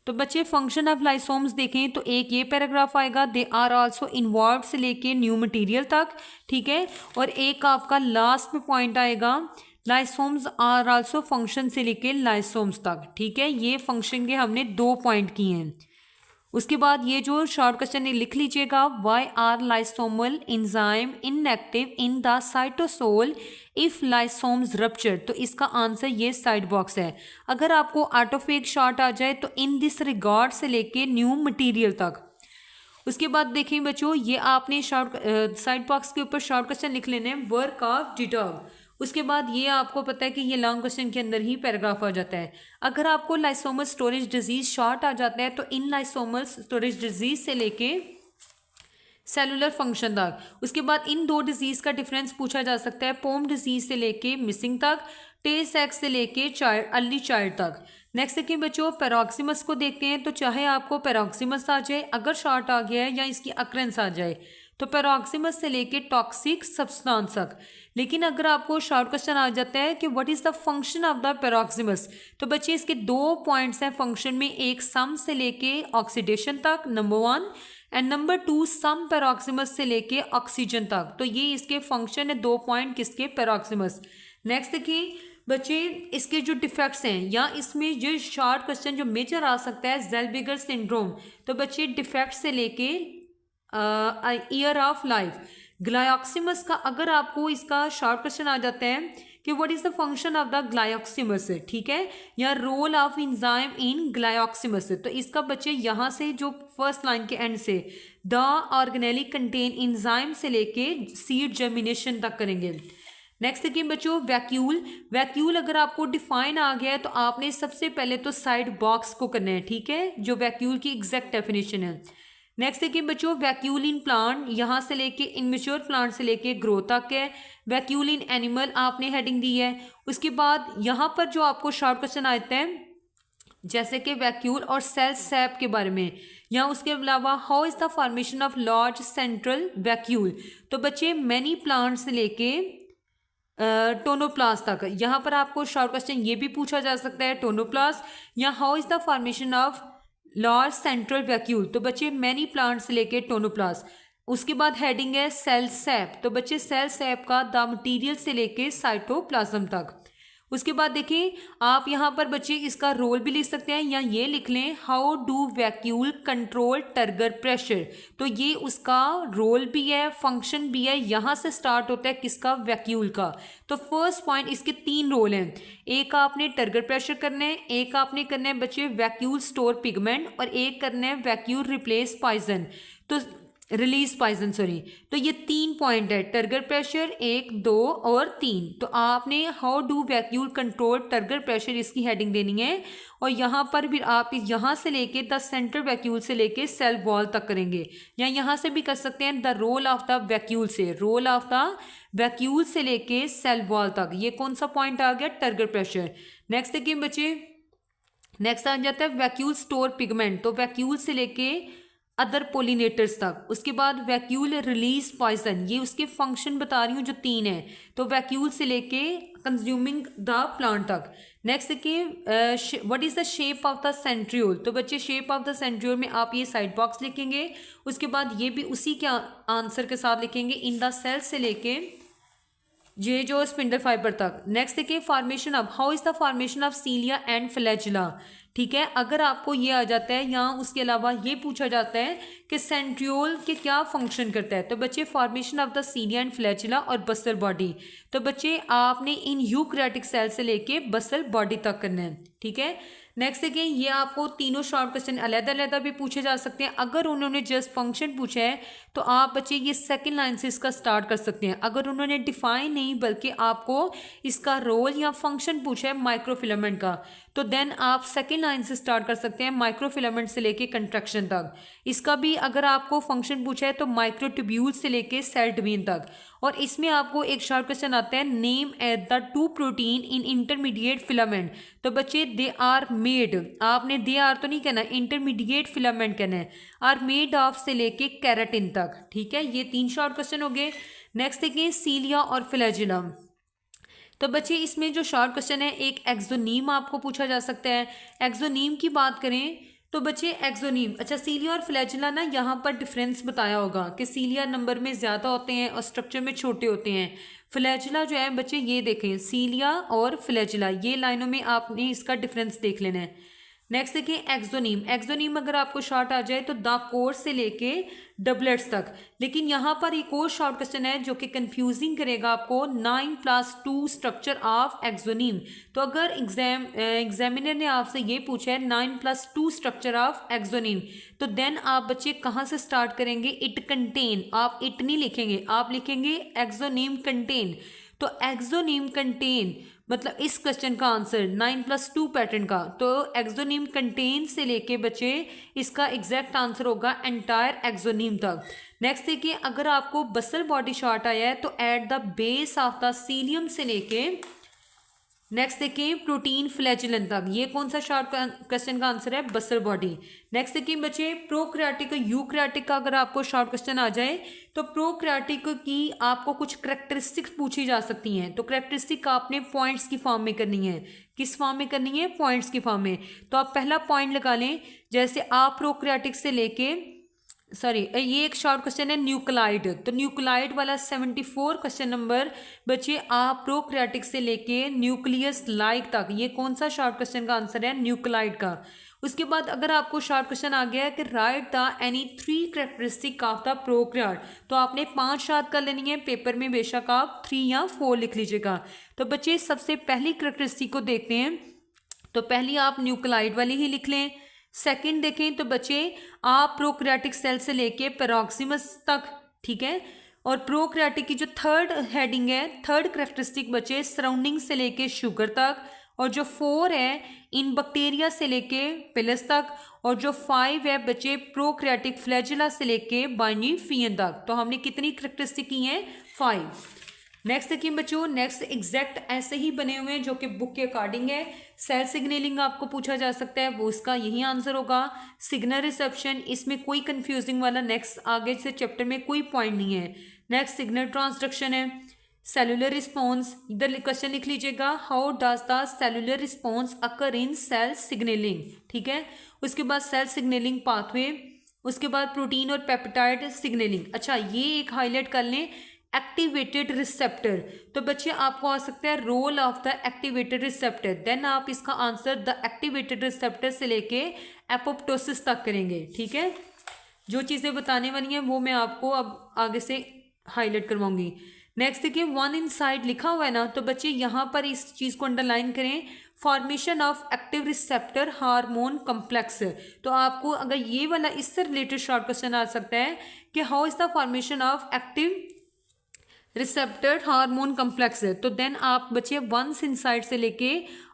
तो बच्चे function of लाइसोम्स देखें तो एक ये पैराग्राफ आएगा, दे आर आल्सो इन्वॉल्व से लेके न्यू मटेरियल तक, ठीक है। और एक आपका लास्ट में पॉइंट आएगा, लाइसोम्स आर आल्सो फंक्शन से लेके लाइसोम्स तक, ठीक है। ये फंक्शन के हमने 2 पॉइंट किए हैं। उसके बाद ये जो शॉर्ट क्वेश्चन है लिख लीजिएगा, why are lysosomal enzyme inactive in the cytosol if lysosomes rupture. तो इसका आंसर ये साइड बॉक्स है। अगर आपको आउट ऑफ एक शॉर्ट आ जाए तो इन दिस रिगार्ड से लेके न्यू मटेरियल तक। उसके बाद देखें बच्चों, ये आपने शॉर्ट साइड बॉक्स के ऊपर शॉर्ट क्वेश्चन लिख लेने हैं, वर्क ऑफ डिटॉग। उसके बाद ये आपको पता है कि ये लॉन्ग क्वेश्चन के अंदर ही पैराग्राफ आ जाता है। अगर आपको लाइसोमल स्टोरेज डिजीज शॉर्ट आ जाता है तो इन लाइसोमल स्टोरेज डिजीज से लेके सेलुलर फंक्शन तक। उसके बाद इन 2 डिजीज का डिफरेंस पूछा जा सकता है, पोम डिजीज से लेके मिसिंग तक, टे सेक्स से लेके चाइल्ड अर्ली चाइल्ड तक। नेक्स्ट देखिए बच्चों, पैरोक्सिमस को देखते हैं। तो चाहे आपको पैरोक्सिमस आ जाए, अगर शॉर्ट आ गया है या इसकी अक्रेंस आ जाए, तो पैरोक्सिमस से लेके टॉक्सिक सब्सटेंस तक। लेकिन अगर आपको शॉर्ट क्वेश्चन आ जाता है कि what is the function of the peroxisomes, तो बच्चे इसके 2 पॉइंट्स हैं फंक्शन में, एक सम से लेके ऑक्सीडेशन तक नंबर 1, एंड नंबर 2 सम पैरोक्सिमस से लेके ऑक्सीजन तक। तो ये इसके फंक्शन है, 2 पॉइंट किसके, पैरोक्सिमस। नेक्स्ट देखिए बच्चे, इसके जो डिफेक्ट्स हैं या इसमें जो शॉर्ट क्वेश्चन जो मेजर आ सकता है, ज़ेल्बिगर सिंड्रोम। तो बच्चे डिफेक्ट से लेके ईयर ऑफ लाइफ। ग्लायोक्सिमस का अगर आपको इसका शॉर्ट क्वेश्चन आ जाता है कि what is the function of the glyoxysomes, ठीक है, या role of enzyme in glyoxysomes. तो इसका बच्चे यहाँ से जो फर्स्ट लाइन के एंड से द ऑर्गेनेली कंटेन एंजाइम से लेके सीड जर्मिनेशन तक करेंगे। नेक्स्ट देखिए बच्चों, वैक्यूल। वैक्यूल अगर आपको डिफाइन आ गया है तो आपने सबसे पहले तो साइड बॉक्स को करना है, ठीक है, जो वैक्यूल की एग्जैक्ट डेफिनेशन है। नेक्स्ट देखिए बच्चों, वैक्यूल इन प्लांट, यहाँ से लेके इनमेच्योर प्लांट से लेके ग्रोथ तक है। वैक्यूल इन एनिमल आपने हेडिंग दी है। उसके बाद यहाँ पर जो आपको शॉर्ट क्वेश्चन आते हैं जैसे कि वैक्यूल और सेल सैप के बारे में, या उसके अलावा how is the formation of large central vacuole. तो बच्चे मैनी प्लांट से लेके टोनोप्लास्ट तक, यहाँ पर आपको शॉर्ट क्वेश्चन ये भी पूछा जा सकता है, टोनोप्लास्ट या how is the formation of large central vacuole. तो बच्चे मैनी प्लांट से लेके टोनोप्लास्ट। उसके बाद हेडिंग है सेल सैप। तो बच्चे सेल सैप का द मटीरियल से लेके साइटोप्लाज्म तक। उसके बाद देखिए आप यहाँ पर बच्चे इसका रोल भी लिख सकते हैं, या ये लिख लें how do vacuole control turgor pressure. तो ये उसका रोल भी है, फंक्शन भी है। यहाँ से स्टार्ट होता है किसका, वैक्यूल का। तो फर्स्ट पॉइंट, इसके 3 रोल हैं, एक आपने टर्गर प्रेशर करना है, एक आपने करना है बच्चे वैक्यूल स्टोर पिगमेंट, और एक करना है वैक्यूल रिप्लेस पॉइजन, तो रिलीज पॉइजन सॉरी। तो ये 3 पॉइंट है, टर्गर प्रेशर 1, 2 और 3। तो आपने how do vacuole control turgor pressure इसकी हेडिंग देनी है। और यहाँ पर भी आप यहाँ से लेके द सेंट्रल वैक्यूल से लेके सेल वॉल तक करेंगे, या यहाँ से भी कर सकते हैं the role of the vacuole से, रोल ऑफ द वैक्यूल से लेके सेल वॉल तक। ये कौन सा पॉइंट आ गया, टर्गर प्रेशर। नेक्स्ट देखिए बच्चे, नेक्स्ट आ जाता है वैक्यूल स्टोर पिगमेंट। तो वैक्यूल से लेके अदर पोलिनेटर्स तक। उसके बाद वैक्यूल रिलीज पॉइजन, ये उसके फंक्शन बता रही हूँ जो 3 है। तो वैक्यूल से लेके कंज्यूमिंग द प्लांट तक। नेक्स्ट देखिए what is the shape of the centriole. तो बच्चे शेप ऑफ द सेंट्रियोल में आप ये साइड बॉक्स लिखेंगे। उसके बाद ये भी उसी के आंसर के साथ लिखेंगे, इन द सेल से लेके ये जो स्पिंडल फाइबर तक। नेक्स्ट देखिए formation of, how is the formation of cilia and flagella, ठीक है। अगर आपको ये आ जाता है, या उसके अलावा ये पूछा जाता है कि सेंट्रियोल के क्या फंक्शन करता है। तो बच्चे formation of the cilia and flagella और बसल बॉडी। तो बच्चे आपने इन यूकैरियोटिक सेल से लेके बसल बॉडी तक करना है, ठीक है। नेक्स्ट देखिए ये आपको तीनों शॉर्ट क्वेश्चन अलग-अलग भी पूछे जा सकते हैं। अगर उन्होंने जस्ट फंक्शन पूछा है तो आप बच्चे ये सेकंड लाइन से इसका स्टार्ट कर सकते हैं। अगर उन्होंने डिफाइन नहीं बल्कि आपको इसका रोल या फंक्शन पूछा है माइक्रोफिलामेंट का, तो देन आप सेकंड लाइन से स्टार्ट कर सकते हैं, माइक्रोफिलामेंट से लेके कंट्रैक्शन तक। इसका भी अगर आपको फंक्शन पूछा है तो माइक्रोट्यूब्यूल से लेके सेल डिवीजन तक। और इसमें आपको एक शॉर्ट क्वेश्चन आता है, name at the 2 protein in intermediate filament. तो बच्चे दे आर मेड, आपने दे आर तो नहीं कहना, इंटरमीडिएट फिलामेंट कहना है, आर मेड ऑफ से लेके कैराटिन तक, ठीक है। ये 3 शॉर्ट क्वेश्चन हो गए। नेक्स्ट देखिए सीलिया और फ्लैजिलम। तो बच्चे इसमें जो शॉर्ट क्वेश्चन है, एक एक्सोनीम आपको पूछा जा सकता है। एक्सोनीम की बात करें तो बच्चे एक्सोनीम, अच्छा सीलिया और फ्लैजिला ना यहाँ पर डिफरेंस बताया होगा कि सीलिया नंबर में ज़्यादा होते हैं और स्ट्रक्चर में छोटे होते हैं। फ्लैजिला जो है बच्चे ये देखें, सीलिया और फ्लैजिला ये लाइनों में आपने इसका डिफरेंस देख लेना है। नेक्स्ट देखिए एक्सोनीम, एक्सोनीम अगर आपको शॉर्ट आ जाए तो द कोर्स से लेके डबलेट्स तक। लेकिन यहाँ पर एक और शॉर्ट क्वेश्चन है जो कि कंफ्यूजिंग करेगा आपको, 9+2 स्ट्रक्चर ऑफ एक्सोनीम। तो अगर एग्जामिनर ने आपसे ये पूछा है 9+2 स्ट्रक्चर ऑफ एक्सोनीम, तो देन आप बच्चे कहाँ से स्टार्ट करेंगे, इट कंटेन, आप इट नहीं लिखेंगे, आप लिखेंगे एक्सोनीम कंटेन। तो एक्सोनीम कंटेन मतलब इस क्वेश्चन का आंसर 9+2 पैटर्न का, तो एक्सोनीम कंटेन से लेके बच्चे इसका एग्जैक्ट आंसर होगा एंटायर एक्सोनीम तक। नेक्स्ट देखिए अगर आपको बसल बॉडी शॉर्ट आया है तो at the base of the cilium से लेके नेक्स्ट देखिए प्रोटीन फ्लैजिलन तक, ये कौन सा शॉर्ट क्वेश्चन का आंसर है, बसल बॉडी। नेक्स्ट देखिए बच्चे प्रोक्रियाटिक यूक्रियाटिक का अगर आपको शॉर्ट क्वेश्चन आ जाए तो प्रोक्रियाटिक की आपको कुछ करेक्टरिस्टिक्स पूछी जा सकती हैं। तो करेक्टरिस्टिक आपने पॉइंट्स की फॉर्म में करनी है, किस फॉर्म में करनी है, पॉइंट्स की फॉर्म में। तो आप पहला पॉइंट लगा लें, जैसे आप प्रोक्रियाटिक से लेके ये एक शॉर्ट क्वेश्चन है न्यूक्लाइड, तो न्यूक्लाइड वाला 74 क्वेश्चन नंबर बच्चे आप प्रोक्रियाटिक से लेके न्यूक्लियस लाइक तक, ये कौन सा शॉर्ट क्वेश्चन का आंसर है, न्यूक्लाइड का। उसके बाद अगर आपको शॉर्ट क्वेश्चन आ गया है कि write the any 3 characteristic of the prokaryote, तो आपने 5 याद कर लेनी है, पेपर में बेशक आप 3 या 4 लिख लीजिएगा। तो बच्चे सबसे पहली कैरेक्टरिस्टिक को देखते हैं, तो पहली आप न्यूक्लाइड वाली ही लिख लें। सेकंड देखें तो बच्चे आप प्रोक्रियाटिक सेल से लेके पेरोक्सिमस तक, ठीक है। और प्रोक्रियाटिक की जो थर्ड हेडिंग है, थर्ड कैरेक्टरिस्टिक बच्चे सराउंडिंग से लेके शुगर तक, और जो 4 है इन बैक्टीरिया से लेके पिलस तक, और जो 5 है बच्चे प्रोक्रियाटिक फ्लैजिला से लेके बाइनिफियन तक। तो हमने कितनी कैरेक्टरिस्टिक की हैं, 5। नेक्स्ट देखिए बच्चों, नेक्स्ट एग्जैक्ट ऐसे ही बने हुए हैं जो कि बुक के अकॉर्डिंग है। सेल सिग्नलिंग आपको पूछा जा सकता है, वो इसका यही आंसर होगा। सिग्नल रिसेप्शन, इसमें कोई कंफ्यूजिंग वाला नेक्स्ट आगे से चैप्टर में कोई पॉइंट नहीं है। नेक्स्ट सिग्नल ट्रांसडक्शन है। सेलुलर रिस्पॉन्स, इधर क्वेश्चन लिख लीजिएगा, how does the cellular response occur in cell signalling, ठीक है। उसके बाद सेल सिग्नलिंग पाथवे, उसके बाद प्रोटीन और पेप्टाइड सिग्नलिंग। अच्छा ये एक हाईलाइट कर लें, एक्टिवेटेड रिसेप्टर, तो बच्चे आपको आ सकता है role of the activated receptor, then आप इसका आंसर द एक्टिवेटेड रिसेप्टर से लेके एपोप्टोसिस तक करेंगे, ठीक है। जो चीज़ें बताने वाली हैं वो मैं आपको अब आगे से हाईलाइट करवाऊंगी। नेक्स्ट देखिए 1 इनसाइड लिखा हुआ है ना, तो बच्चे यहाँ पर इस चीज़ को अंडरलाइन करें, formation of active receptor hormone complex. तो आपको अगर ये वाला इससे रिलेटेड शॉर्ट क्वेश्चन आ सकता है कि how is the formation of active receptor hormone complex, तो देन आप बच्चे 1 इनसाइड से लेके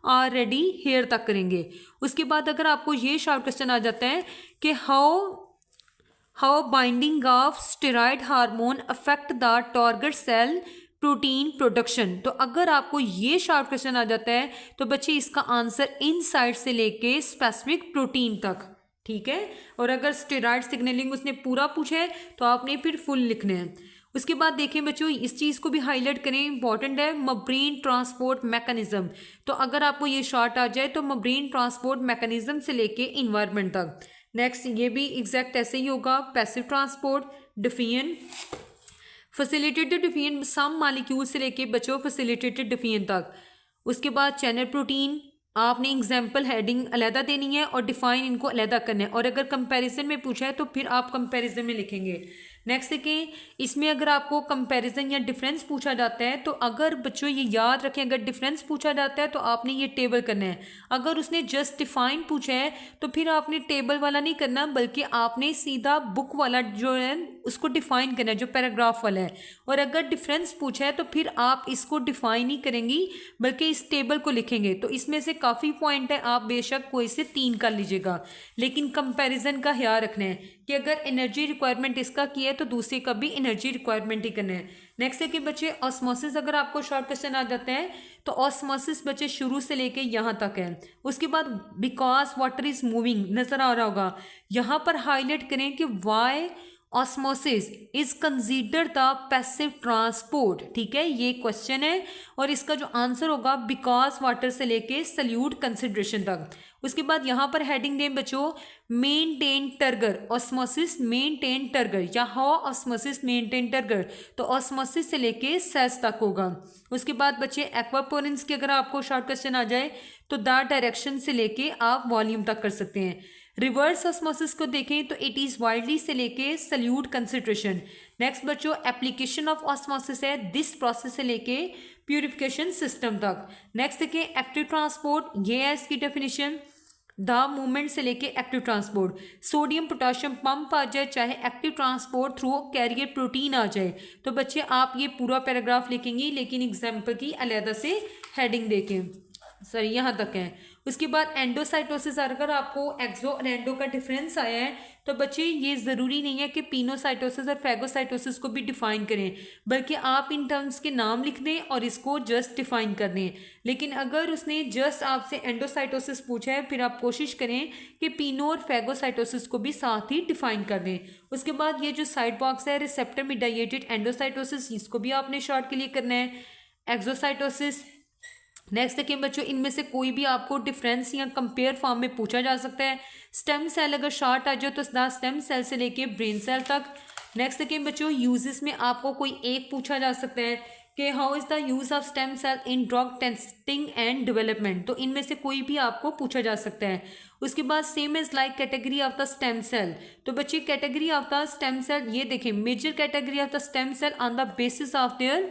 ऑलरेडी हेयर तक करेंगे। उसके बाद अगर आपको ये शॉर्ट क्वेश्चन आ जाता है कि how binding of steroid hormone affect the target cell protein production, तो अगर आपको ये शॉर्ट क्वेश्चन आ जाता है तो बच्चे इसका आंसर इनसाइड से लेके स्पेसिफिक प्रोटीन तक, ठीक है। और अगर स्टेरॉइड सिग्नलिंग उसने पूरा पूछा है तो आपने फिर फुल लिखना है। उसके बाद देखें बच्चों, इस चीज़ को भी हाईलाइट करें, इंपॉर्टेंट है, मब्रेन ट्रांसपोर्ट मैकेनिज्म। तो अगर आपको ये शॉर्ट आ जाए तो मब्रेन ट्रांसपोर्ट मैकेनिज्म से लेके इन्वायरमेंट तक। नेक्स्ट ये भी एग्जैक्ट ऐसे ही होगा, passive transport, diffusion, facilitated diffusion, some molecule से लेके बच्चों फैसिलिटेटेड डिफियन तक। उसके बाद चैनल प्रोटीन, आपने एग्जाम्पल हेडिंग अलहदा देनी है और डिफाइन इनको अलहदा करना है, और अगर कंपैरिजन में पूछा है तो फिर आप कंपैरिजन में लिखेंगे। नेक्स्ट देखें, इसमें अगर आपको कंपैरिजन या डिफरेंस पूछा जाता है तो अगर बच्चों ये याद रखें, अगर डिफरेंस पूछा जाता है तो आपने ये टेबल करना है। अगर उसने जस्ट डिफाइन पूछा है तो फिर आपने टेबल वाला नहीं करना, बल्कि आपने सीधा बुक वाला जो है उसको डिफाइन करना है, जो पैराग्राफ वाला है। और अगर डिफरेंस पूछा है तो फिर आप इसको डिफाइन ही करेंगी बल्कि इस टेबल को लिखेंगे। तो इसमें से काफ़ी पॉइंट है, आप बेशक कोई से 3 कर लीजिएगा, लेकिन कंपैरिजन का ख्याल रखना है कि अगर एनर्जी रिक्वायरमेंट इसका की है तो दूसरे का भी एनर्जी रिक्वायरमेंट ही करना है। नेक्स्ट है कि बच्चे ऑस्मोसिस, अगर आपको शॉर्ट क्वेश्चन आ जाता है तो ऑस्मोसिस बच्चे शुरू से लेके यहाँ तक है। उसके बाद बिकॉज वाटर इज मूविंग नजर आ रहा होगा, यहाँ पर हाईलाइट करें कि why osmosis is consider the passive transport. ठीक है, ये क्वेश्चन है और इसका जो आंसर होगा बिकॉज वाटर से लेके सल्यूट कंसिडरेशन तक। उसके बाद यहाँ पर हेडिंग दें बच्चों maintain turgor, osmosis maintain turgor या हाउ ऑस्मोसिस मेंटेन टर्गर, तो ऑस्मोसिस से लेके सेल्स तक होगा। उसके बाद बच्चे एक्वापोरेंस की अगर आपको शॉर्ट क्वेश्चन आ जाए तो द डायरेक्शन से लेके आप वॉल्यूम तक कर सकते हैं। रिवर्स ऑस्मोसिस को देखें तो इट इज़ वाइडली से लेके सल्यूट कंसिडरेशन। नेक्स्ट बच्चों एप्लीकेशन ऑफ ऑस्मोसिस है दिस प्रोसेस से लेके प्यूरिफिकेशन सिस्टम तक। नेक्स्ट देखें एक्टिव ट्रांसपोर्ट, ये है इसकी डेफिनेशन, द मूवमेंट से लेके active transport. Sodium potassium pump आ जाए चाहे active transport through carrier protein आ जाए, तो बच्चे आप ये पूरा पैराग्राफ लिखेंगे लेकिन एग्जाम्पल की अलहदा से हेडिंग देखें। सॉरी यहाँ तक है। उसके बाद एंडोसाइटोसिस, अगर आपको एक्सो और एंडो का डिफरेंस आया है तो बच्चे ये ज़रूरी नहीं है कि पिनोसाइटोसिस और फैगोसाइटोसिस को भी डिफाइन करें, बल्कि आप इन टर्म्स के नाम लिख दें और इसको जस्ट डिफाइन कर दें। लेकिन अगर उसने जस्ट आपसे एंडोसाइटोसिस पूछा है फिर आप कोशिश करें कि पिनो और फैगोसाइटोसिस को भी साथ ही डिफाइन कर दें। उसके बाद ये जो साइड बॉक्स है रिसेप्टर मीडिएटेड एंडोसाइटोसिस, इसको भी आपने शॉर्ट के लिए करना है। एक्सोसाइटोसिस, नेक्स्ट देखिए बच्चों इनमें से कोई भी आपको डिफरेंस या कंपेयर फॉर्म में पूछा जा सकता है। स्टेम सेल अगर शॉर्ट आ जाए तो द स्टेम सेल से लेके ब्रेन सेल तक। नेक्स्ट देखिए बच्चों यूजेस में आपको कोई एक पूछा जा सकता है कि how is the use of stem cell in drug testing and development, तो इनमें से कोई भी आपको पूछा जा सकता है। उसके बाद same is like category of the stem cell, तो बच्चे category of the stem cell ये देखें major category of the stem cell on the basis of their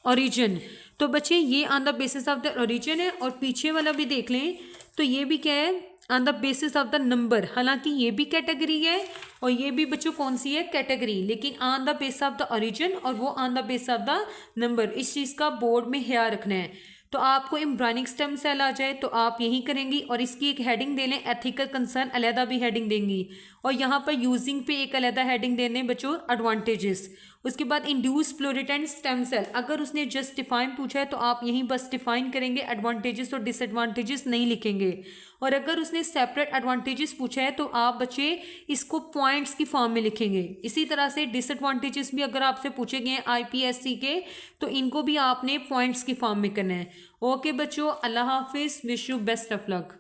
origin, तो बच्चे ये on the basis of the origin है। और पीछे वाला भी देख लें तो ये भी क्या है on the basis of the number, हालांकि ये भी कैटेगरी है और ये भी बच्चों कौन सी है कैटेगरी, लेकिन on the base of the origin और वो on the base of the number. इस चीज़ का बोर्ड में ख्याल रखना है। तो आपको एम्ब्रायनिक स्टेम सेल आ जाए तो आप यही करेंगी और इसकी एक हेडिंग दे लें, एथिकल कंसर्न अलहदा भी हेडिंग देंगी और यहाँ पर यूजिंग पे एक अलहदा हेडिंग देने बच्चों एडवांटेजेस। उसके बाद इंड्यूस फ्लोरेटेंट स्टेम सेल, अगर उसने जस्ट डिफाइन पूछा है तो आप यहीं बस डिफाइन करेंगे, एडवांटेजेस और डिसएडवांटेजेस नहीं लिखेंगे। और अगर उसने सेपरेट एडवांटेजेस पूछा है तो आप बच्चे इसको पॉइंट्स की फॉर्म में लिखेंगे। इसी तरह से डिसएडवांटेजेस भी अगर आपसे पूछे गए IPSC के तो इनको भी आपने पॉइंट्स की फॉर्म में करना है। ओके बच्चों, अल्लाह हाफिज़, wish you best of luck.